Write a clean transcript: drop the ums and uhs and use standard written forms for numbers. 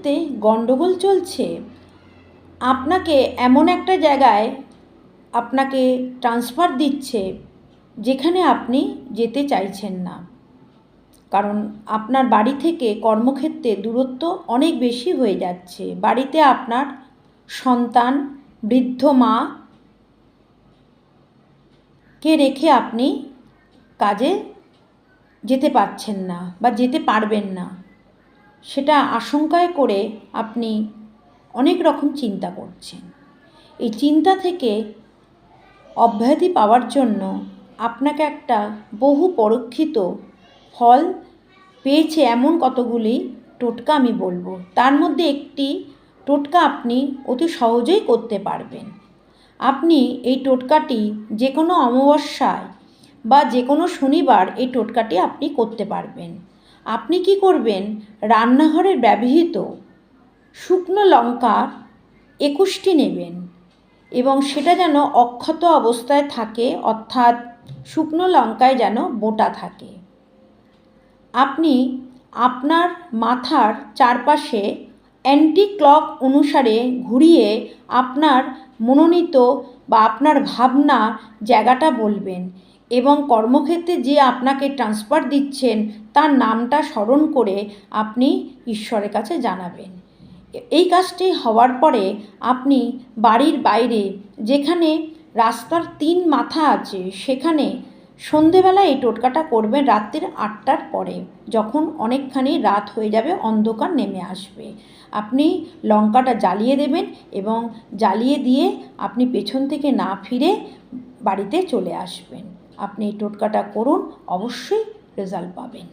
কর্মক্ষেত্রে গণ্ডগোল চলছে, আপনাকে এমন একটা জায়গায় আপনাকে ট্রান্সফার দিচ্ছে যেখানে আপনি যেতে চাইছেন না, কারণ আপনার বাড়ি থেকে কর্মক্ষেত্রে দূরত্ব অনেক বেশি হয়ে যাচ্ছে। বাড়িতে আপনার সন্তান, বৃদ্ধ মা কে রেখে আপনি কাজে যেতে পারছেন না বা যেতে পারবেন না, সেটা আশঙ্কায় করে আপনি অনেক রকম চিন্তা করছেন। এই চিন্তা থেকে অব্যাহতি পাওয়ার জন্য আপনাকে একটা বহু পরীক্ষিত ফল পেয়েছে এমন কতগুলি টোটকা আমি বলবো। তার মধ্যে একটি টোটকা আপনি অতি সহজেই করতে পারবেন। আপনি এই টোটকাটি যে কোনো অমাবস্যায় বা যে কোনো শনিবার এই টোটকাটি আপনি করতে পারবেন। আপনি কি করবেন, রান্নাঘরের ব্যবহৃত শুকনো লঙ্কা 21টি নেবেন এবং সেটা যেন অক্ষত অবস্থায় থাকে, অর্থাৎ শুকনো লঙ্কায় যেন বোটা থাকে। আপনি আপনার মাথার চারপাশে অ্যান্টি ক্লক অনুসারে ঘুরিয়ে আপনার মনোনীত বা আপনার ভাবনা জায়গাটা বলবেন এবং কর্মক্ষেত্রে যে আপনাকে ট্রান্সফার দিচ্ছেন তার নামটা স্মরণ করে আপনি ঈশ্বরের কাছে জানাবেন। এই কাজটি হওয়ার পরে আপনি বাড়ির বাইরে যেখানে রাস্তার 3 মাথা আছে সেখানে সন্ধেবেলা এই টোটকাটা করবেন রাত্রির 8টার পরে, যখন অনেকখানি রাত হয়ে যাবে, অন্ধকার নেমে আসবে। আপনি লঙ্কাটা জ্বালিয়ে দেবেন এবং জ্বালিয়ে দিয়ে আপনি পেছন থেকে না ফিরে বাড়িতে চলে আসবেন। আপনি এই টোটকাটা করুন, অবশ্যই রেজাল্ট পাবেন।